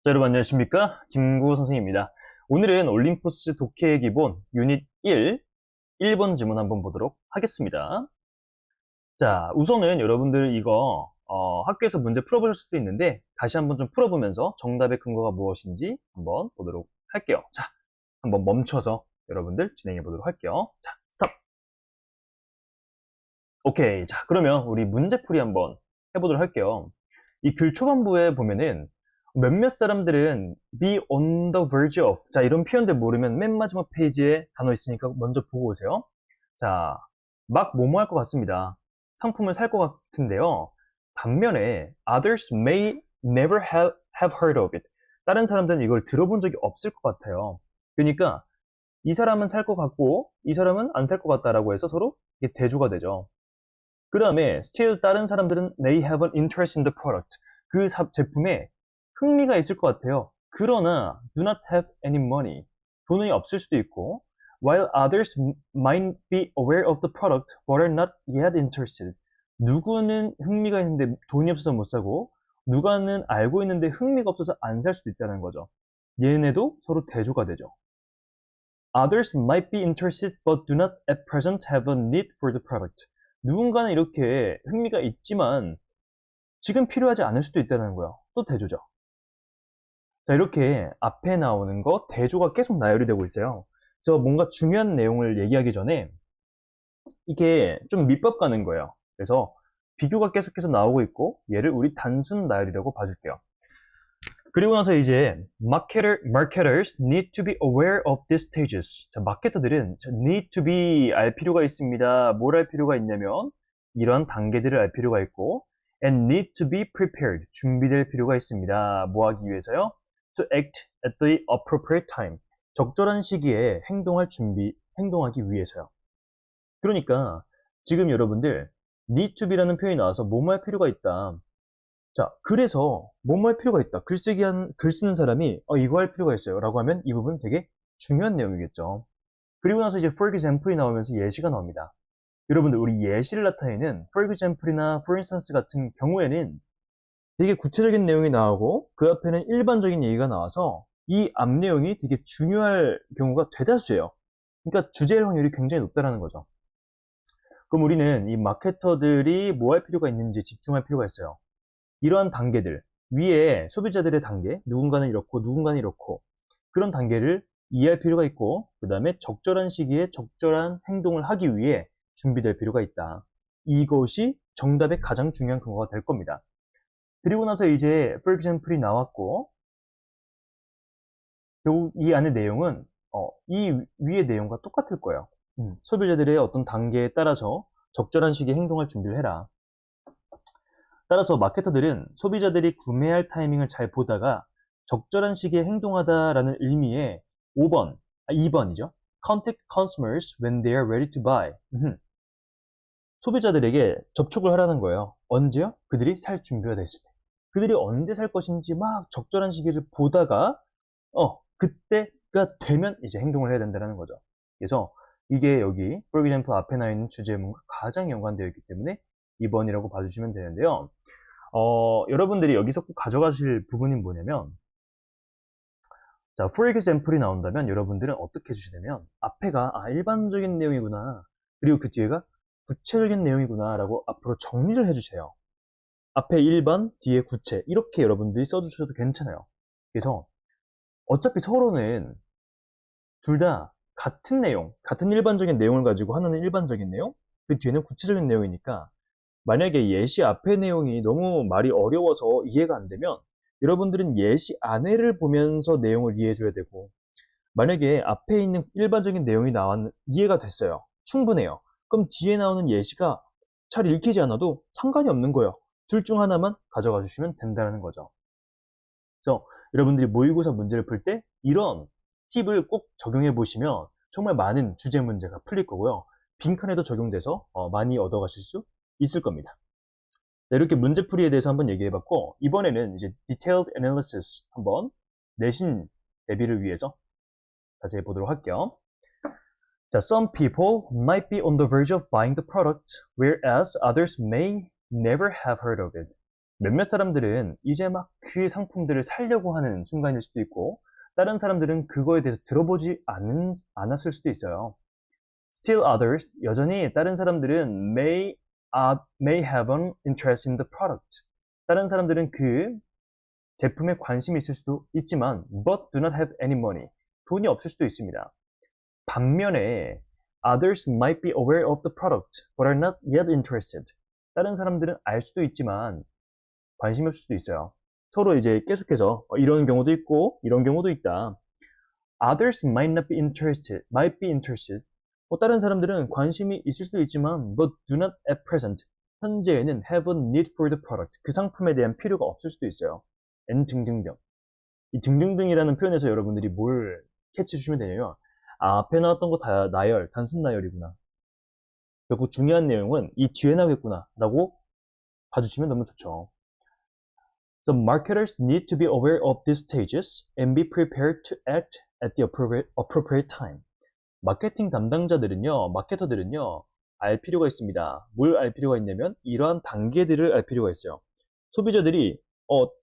자, 여러분 안녕하십니까? 김구 선생입니다. 오늘은 올림포스 독해의 기본 유닛 1번 지문 한번 보도록 하겠습니다. 자, 우선은 여러분들 이거 학교에서 문제 풀어보실 수도 있는데 다시 한번 좀 풀어보면서 정답의 근거가 무엇인지 한번 보도록 할게요. 자, 한번 멈춰서 여러분들 진행해 보도록 할게요. 자, 스탑. 오케이. 자, 그러면 우리 문제풀이 한번 해보도록 할게요. 이 글 초반부에 보면은 몇몇 사람들은 be on the verge of. 자, 이런 표현들 모르면 맨 마지막 페이지에 단어 있으니까 먼저 보고 오세요. 자, 막 뭐뭐 할 것 같습니다. 상품을 살 것 같은데요. 반면에 others may never have heard of it. 다른 사람들은 이걸 들어본 적이 없을 것 같아요. 그러니까 이 사람은 살 것 같고 이 사람은 안 살 것 같다라고 해서 서로 이게 대조가 되죠. 그 다음에 still 다른 사람들은 they have an interest in the product. 그 제품에 흥미가 있을 것 같아요. 그러나 do not have any money. 돈이 없을 수도 있고 while others might be aware of the product but are not yet interested. 누구는 흥미가 있는데 돈이 없어서 못 사고 누가는 알고 있는데 흥미가 없어서 안 살 수도 있다는 거죠. 얘네도 서로 대조가 되죠. Others might be interested but do not at present have a need for the product. 누군가는 이렇게 흥미가 있지만 지금 필요하지 않을 수도 있다는 거예요. 또 대조죠. 자, 이렇게 앞에 나오는 거 대조가 계속 나열이 되고 있어요. 그래서 뭔가 중요한 내용을 얘기하기 전에 이게 좀 밑밥 가는 거예요. 그래서 비교가 계속해서 나오고 있고 얘를 우리 단순 나열이라고 봐줄게요. 그리고 나서 이제 marketers need to be aware of these stages. 자, 마케터들은 need to be 알 필요가 있습니다. 뭘 알 필요가 있냐면 이런 단계들을 알 필요가 있고 and need to be prepared. 준비될 필요가 있습니다. 뭐 하기 위해서요? To act at the appropriate time. 적절한 시기에 행동하기 위해서요. 그러니까 지금 여러분들 need to be라는 표현이 나와서 뭐뭐 할 필요가 있다. 자, 그래서 뭐뭐 할 필요가 있다. 글 쓰는 사람이 이거 할 필요가 있어요. 라고 하면 이 부분 되게 중요한 내용이겠죠. 그리고 나서 이제 for example이 나오면서 예시가 나옵니다. 여러분들 우리 예시를 나타내는 for example이나 for instance 같은 경우에는 되게 구체적인 내용이 나오고 그 앞에는 일반적인 얘기가 나와서 이 앞 내용이 되게 중요할 경우가 대다수예요. 그러니까 주제일 확률이 굉장히 높다는 거죠. 그럼 우리는 이 마케터들이 뭐 할 필요가 있는지 집중할 필요가 있어요. 이러한 단계들, 위에 소비자들의 단계, 누군가는 이렇고 누군가는 이렇고 그런 단계를 이해할 필요가 있고 그 다음에 적절한 시기에 적절한 행동을 하기 위해 준비될 필요가 있다. 이것이 정답의 가장 중요한 근거가 될 겁니다. 그리고 나서 이제 for example이 나왔고 결국 이 안의 내용은 이 위의 내용과 똑같을 거예요. 소비자들의 어떤 단계에 따라서 적절한 시기에 행동할 준비를 해라. 따라서 마케터들은 소비자들이 구매할 타이밍을 잘 보다가 적절한 시기에 행동하다라는 의미의 2번이죠. Contact consumers when they are ready to buy. 소비자들에게 접촉을 하라는 거예요. 언제요? 그들이 살 준비가 됐을 때. 그들이 언제 살 것인지 막 적절한 시기를 보다가 그때가 되면 이제 행동을 해야 된다는 거죠. 그래서 이게 여기 for example 앞에 나와 있는 주제문과 가장 연관되어 있기 때문에 2번이라고 봐주시면 되는데요. 여러분들이 여기서 꼭 가져가실 부분이 뭐냐면 자, for example이 나온다면 여러분들은 어떻게 해주시냐면 앞에가 일반적인 내용이구나 그리고 그 뒤에가 구체적인 내용이구나 라고 앞으로 정리를 해주세요. 앞에 일반, 뒤에 구체 이렇게 여러분들이 써주셔도 괜찮아요. 그래서 어차피 서로는 둘 다 같은 내용, 같은 일반적인 내용을 가지고 하나는 일반적인 내용, 그 뒤에는 구체적인 내용이니까 만약에 예시 앞의 내용이 너무 말이 어려워서 이해가 안 되면 여러분들은 예시 안에를 보면서 내용을 이해해줘야 되고 만약에 앞에 있는 일반적인 내용이 이해가 됐어요. 충분해요. 그럼 뒤에 나오는 예시가 잘 읽히지 않아도 상관이 없는 거예요. 둘 중 하나만 가져가 주시면 된다는 거죠. 그래서 여러분들이 모의고사 문제를 풀 때 이런 팁을 꼭 적용해 보시면 정말 많은 주제 문제가 풀릴 거고요. 빈칸에도 적용돼서 많이 얻어가실 수 있을 겁니다. 네, 이렇게 문제풀이에 대해서 한번 얘기해봤고 이번에는 이제 detailed analysis 한번 내신 대비를 위해서 다시 해보도록 할게요. 자, some people might be on the verge of buying the product, whereas others may never have heard of it. 몇몇 사람들은 이제 막 그 상품들을 사려고 하는 순간일 수도 있고, 다른 사람들은 그거에 대해서 들어보지 않았을 수도 있어요. Still others, 여전히 다른 사람들은 may have an interest in the product. 다른 사람들은 그 제품에 관심이 있을 수도 있지만, but do not have any money. 돈이 없을 수도 있습니다. 반면에, others might be aware of the product, but are not yet interested. 다른 사람들은 알 수도 있지만, 관심이 없을 수도 있어요. 서로 이제 계속해서 이런 경우도 있고, 이런 경우도 있다. Others might not be interested. 다른 사람들은 관심이 있을 수도 있지만, but do not at present. 현재에는 have a need for the product. 그 상품에 대한 필요가 없을 수도 있어요. and 등등등. 이 등등등이라는 표현에서 여러분들이 뭘 캐치해 주시면 되냐면, 앞에 나왔던 거 다 나열, 단순 나열이구나. 결국 중요한 내용은 이 뒤에 나오겠구나 라고 봐주시면 너무 좋죠. So marketers need to be aware of these stages and be prepared to act at the appropriate time. 마케팅 담당자들은요, 마케터들은요, 알 필요가 있습니다. 뭘 알 필요가 있냐면 이러한 단계들을 알 필요가 있어요. 소비자들이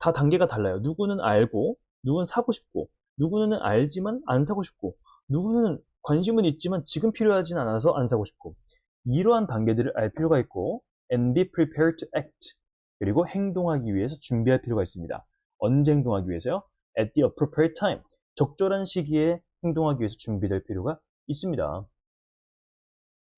다 단계가 달라요. 누구는 알고, 누구는 사고 싶고, 누구는 알지만 안 사고 싶고, 누구는 관심은 있지만 지금 필요하진 않아서 안 사고 싶고, 이러한 단계들을 알 필요가 있고, and be prepared to act. 그리고 행동하기 위해서 준비할 필요가 있습니다. 언제 행동하기 위해서요? At the appropriate time. 적절한 시기에 행동하기 위해서 준비될 필요가 있습니다.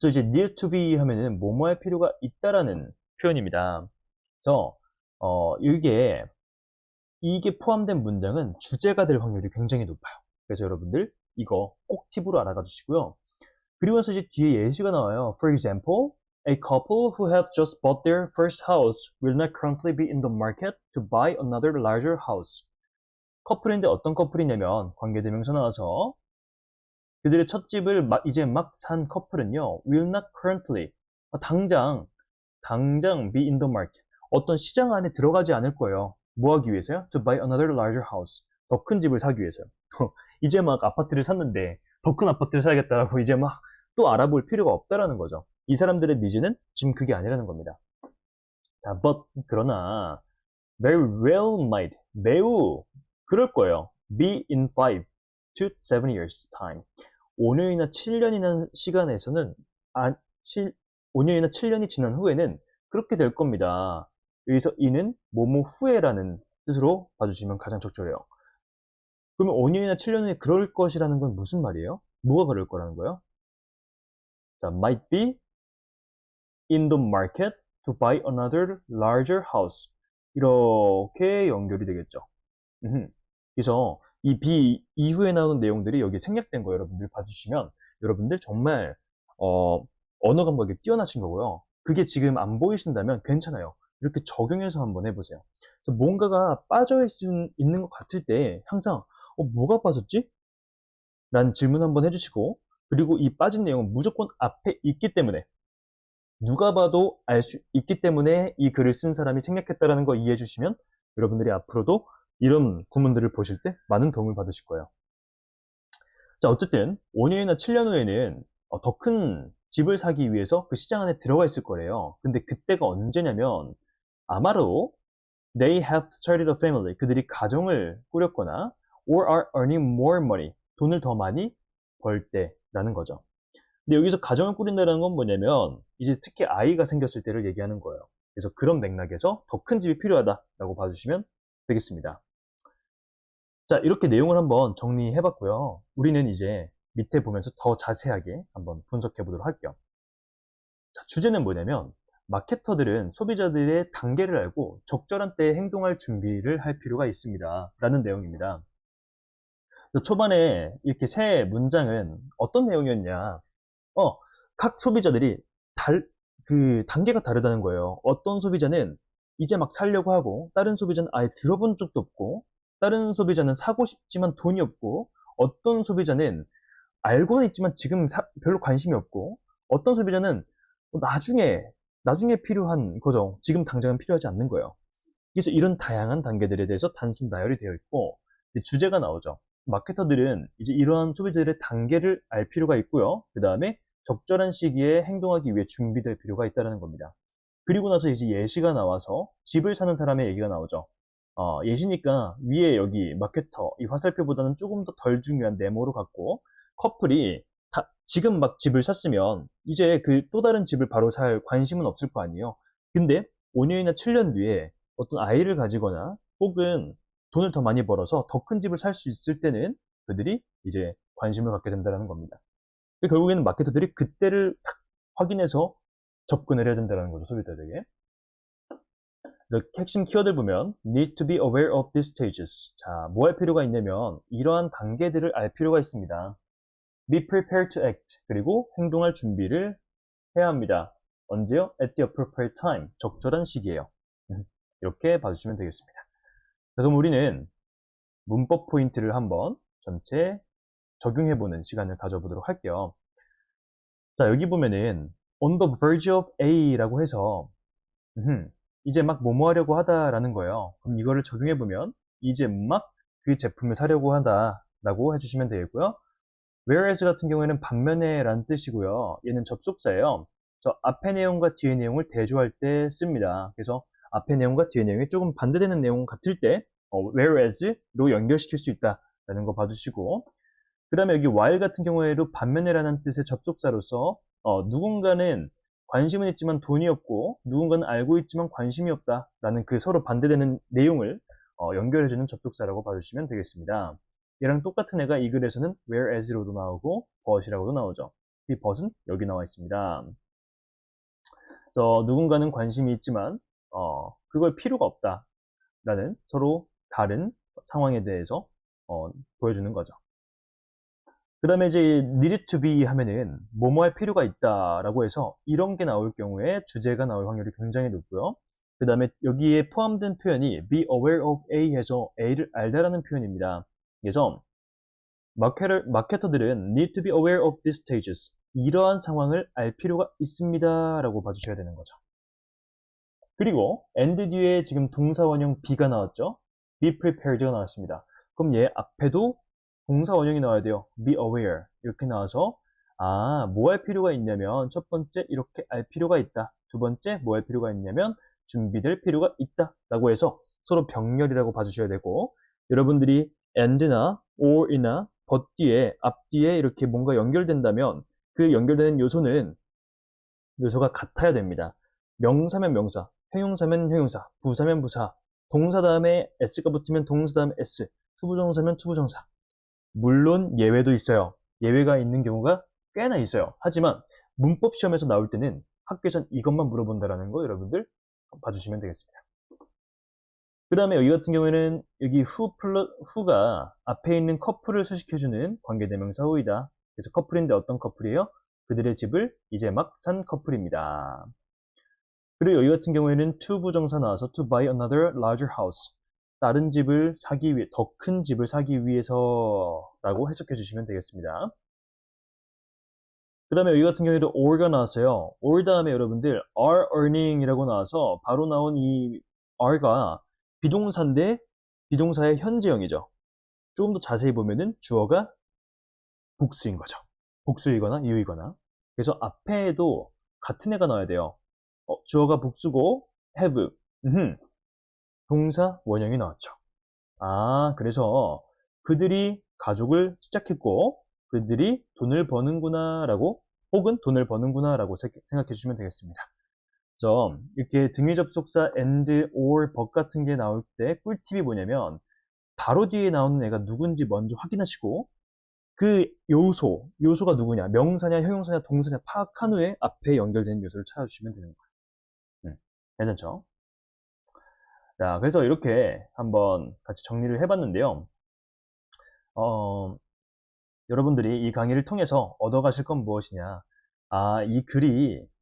그래서 이제 need to be 하면은 뭐뭐 할 필요가 있다라는 표현입니다. 그래서 이게 포함된 문장은 주제가 될 확률이 굉장히 높아요. 그래서 여러분들 이거 꼭 팁으로 알아가 주시고요. 그리고 나서 이제 뒤에 예시가 나와요. For example, a couple who have just bought their first house will not currently be in the market to buy another larger house. 커플인데 어떤 커플이냐면 관계대명사 나와서 그들의 첫 집을 이제 막 산 커플은요, will not currently, 당장 be in the market. 어떤 시장 안에 들어가지 않을 거예요. 뭐 하기 위해서요? To buy another larger house. 더 큰 집을 사기 위해서요. 이제 막 아파트를 샀는데 더 큰 아파트를 사야겠다고 이제 막 또 알아볼 필요가 없다라는 거죠. 이 사람들의 니즈는 지금 그게 아니라는 겁니다. 자, but 그러나 very well might 매우 그럴 거예요. be in 5 to 7 years time. 5년이나 7년이나 시간에서는 5년이나 7년이 지난 후에는 그렇게 될 겁니다. 여기서 이는 뭐뭐 후에라는 뜻으로 봐주시면 가장 적절해요. 그러면 5년이나 7년 후에 그럴 것이라는 건 무슨 말이에요? 뭐가 그럴 거라는 거예요? 자, might be in the market to buy another larger house. 이렇게 연결이 되겠죠. 그래서 이 be 이후에 나오는 내용들이 여기 생략된 거 여러분들 봐주시면 여러분들 정말 언어 감각이 뛰어나신 거고요. 그게 지금 안 보이신다면 괜찮아요. 이렇게 적용해서 한번 해보세요. 그래서 뭔가가 빠져 있는 것 같을 때 항상 뭐가 빠졌지? 라는 질문 한번 해주시고, 그리고 이 빠진 내용은 무조건 앞에 있기 때문에 누가 봐도 알 수 있기 때문에 이 글을 쓴 사람이 생략했다라는 거 이해해 주시면 여러분들이 앞으로도 이런 구문들을 보실 때 많은 도움을 받으실 거예요. 자, 어쨌든 5년이나 7년 후에는 더 큰 집을 사기 위해서 그 시장 안에 들어가 있을 거래요. 근데 그때가 언제냐면 아마도 they have started a family. 그들이 가정을 꾸렸거나 or are earning more money. 돈을 더 많이 벌 때라는 거죠. 근데 여기서 가정을 꾸린다는 건 뭐냐면 이제 특히 아이가 생겼을 때를 얘기하는 거예요. 그래서 그런 맥락에서 더 큰 집이 필요하다라고 봐주시면 되겠습니다. 자, 이렇게 내용을 한번 정리해 봤고요. 우리는 이제 밑에 보면서 더 자세하게 한번 분석해 보도록 할게요. 자, 주제는 뭐냐면 마케터들은 소비자들의 단계를 알고 적절한 때에 행동할 준비를 할 필요가 있습니다. 라는 내용입니다. 초반에 이렇게 세 문장은 어떤 내용이었냐? 각 소비자들이 그 단계가 다르다는 거예요. 어떤 소비자는 이제 막 사려고 하고, 다른 소비자는 아예 들어본 적도 없고, 다른 소비자는 사고 싶지만 돈이 없고, 어떤 소비자는 알고는 있지만 지금 별로 관심이 없고, 어떤 소비자는 나중에 필요한 거죠. 지금 당장은 필요하지 않는 거예요. 그래서 이런 다양한 단계들에 대해서 단순 나열이 되어 있고, 주제가 나오죠. 마케터들은 이제 이러한 소비자들의 단계를 알 필요가 있고요. 그 다음에 적절한 시기에 행동하기 위해 준비될 필요가 있다는 겁니다. 그리고 나서 이제 예시가 나와서 집을 사는 사람의 얘기가 나오죠. 예시니까 위에 여기 마케터, 이 화살표보다는 조금 더 덜 중요한 네모로 갖고 커플이 지금 막 집을 샀으면 이제 그 또 다른 집을 바로 살 관심은 없을 거 아니에요. 근데 5년이나 7년 뒤에 어떤 아이를 가지거나 혹은 돈을 더 많이 벌어서 더 큰 집을 살 수 있을 때는 그들이 이제 관심을 갖게 된다는 겁니다. 결국에는 마케터들이 그때를 딱 확인해서 접근을 해야 된다는 거죠, 소비자들에게. 핵심 키워드를 보면 need to be aware of these stages. 자, 뭐 할 필요가 있냐면 이러한 단계들을 알 필요가 있습니다. be prepared to act. 그리고 행동할 준비를 해야 합니다. 언제요? at the appropriate time. 적절한 시기예요. 이렇게 봐주시면 되겠습니다. 자, 그럼 우리는 문법 포인트를 한번 전체 적용해보는 시간을 가져보도록 할게요. 자, 여기 보면은 on the verge of A라고 해서 이제 막 뭐뭐 하려고 하다라는 거예요. 그럼 이거를 적용해보면 이제 막 그 제품을 사려고 하다라고 해주시면 되겠고요. whereas 같은 경우에는 반면에 라는 뜻이고요. 얘는 접속사예요. 저 앞에 내용과 뒤에 내용을 대조할 때 씁니다. 그래서 앞에 내용과 뒤에 내용이 조금 반대되는 내용 같을 때 whereas로 연결시킬 수 있다라는 거 봐주시고, 그 다음에 여기 while 같은 경우에도 반면에라는 뜻의 접속사로서 누군가는 관심은 있지만 돈이 없고 누군가는 알고 있지만 관심이 없다라는 그 서로 반대되는 내용을 연결해주는 접속사라고 봐주시면 되겠습니다. 얘랑 똑같은 애가 이 글에서는 whereas로도 나오고 but이라고도 나오죠. 이 but은 여기 나와 있습니다. 누군가는 관심이 있지만 그걸 필요가 없다라는 서로 다른 상황에 대해서 보여주는 거죠. 그 다음에 이제 need to be 하면은 뭐뭐 할 필요가 있다라고 해서 이런 게 나올 경우에 주제가 나올 확률이 굉장히 높고요. 그 다음에 여기에 포함된 표현이 be aware of A 해서 A를 알다라는 표현입니다. 그래서 마케터들은 need to be aware of these stages. 이러한 상황을 알 필요가 있습니다 라고 봐주셔야 되는 거죠. 그리고 and 뒤에 지금 동사 원형 be가 나왔죠. be prepared가 나왔습니다. 그럼 얘 앞에도 동사 원형이 나와야 돼요. be aware 이렇게 나와서 뭐 할 필요가 있냐면 첫 번째 이렇게 알 필요가 있다. 두 번째 뭐 할 필요가 있냐면 준비될 필요가 있다 라고 해서 서로 병렬이라고 봐주셔야 되고, 여러분들이 and나 or이나 but 뒤에 앞뒤에 이렇게 뭔가 연결된다면 그 연결되는 요소가 같아야 됩니다. 명사면 명사, 형용사면 형용사, 부사면 부사, 동사 다음에 s가 붙으면 동사 다음에 s, 투부정사면 투부정사. 물론 예외도 있어요. 예외가 있는 경우가 꽤나 있어요. 하지만 문법 시험에서 나올 때는 학교에선 이것만 물어본다라는 거 여러분들 봐주시면 되겠습니다. 그 다음에 여기 같은 경우에는 여기 who가 앞에 있는 커플을 수식해주는 관계대명사 who이다. 그래서 커플인데 어떤 커플이에요? 그들의 집을 이제 막 산 커플입니다. 그리고 여기 같은 경우에는 to 부정사 나와서 to buy another larger house. 다른 집을 사기 위해, 더 큰 집을 사기 위해서라고 해석해 주시면 되겠습니다. 그 다음에 여기 같은 경우에도 or가 나왔어요. or 다음에 여러분들 are earning이라고 나와서 바로 나온 이 are가 비동사인데 비동사의 현재형이죠. 조금 더 자세히 보면은 주어가 복수인 거죠. 복수이거나 이유이거나. 그래서 앞에도 같은 애가 나와야 돼요. 주어가 복수고 have. 동사 원형이 나왔죠. 그래서 그들이 가족을 시작했고 그들이 돈을 버는구나 라고, 혹은 돈을 버는구나 라고 생각해 주시면 되겠습니다. 이렇게 등위 접속사 and, or, but 같은 게 나올 때 꿀팁이 뭐냐면 바로 뒤에 나오는 애가 누군지 먼저 확인하시고 그 요소가 누구냐, 명사냐 형용사냐 동사냐 파악한 후에 앞에 연결되는 요소를 찾아주시면 되는 거예요. 괜찮죠? 자, 그래서 이렇게 한번 같이 정리를 해봤는데요. 여러분들이 이 강의를 통해서 얻어가실 건 무엇이냐? 이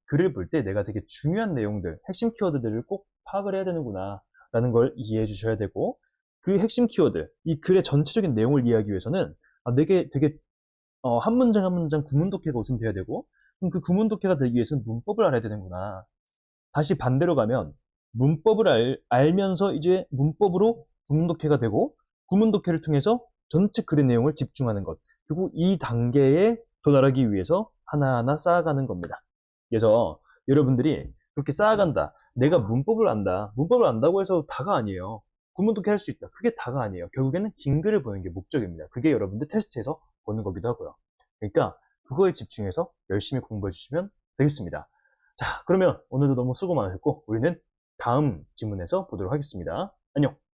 글을 볼 때 내가 되게 중요한 내용들, 핵심 키워드들을 꼭 파악을 해야 되는구나 라는 걸 이해해 주셔야 되고, 그 핵심 키워드, 이 글의 전체적인 내용을 이해하기 위해서는 내게 되게 한 문장 한 문장 구문독해가 우선 돼야 되고, 그럼 그 구문독해가 되기 위해서는 문법을 알아야 되는구나. 다시 반대로 가면 문법을 알면서 이제 문법으로 구문독해가 되고, 구문독해를 통해서 전체 글의 내용을 집중하는 것. 그리고 이 단계에 도달하기 위해서 하나하나 쌓아가는 겁니다. 그래서 여러분들이 그렇게 쌓아간다. 내가 문법을 안다. 문법을 안다고 해서 다가 아니에요. 구문독해 할 수 있다. 그게 다가 아니에요. 결국에는 긴 글을 보는 게 목적입니다. 그게 여러분들 테스트에서 보는 거기도 하고요. 그러니까 그거에 집중해서 열심히 공부해 주시면 되겠습니다. 자, 그러면 오늘도 너무 수고 많으셨고 우리는 다음 지문에서 보도록 하겠습니다. 안녕.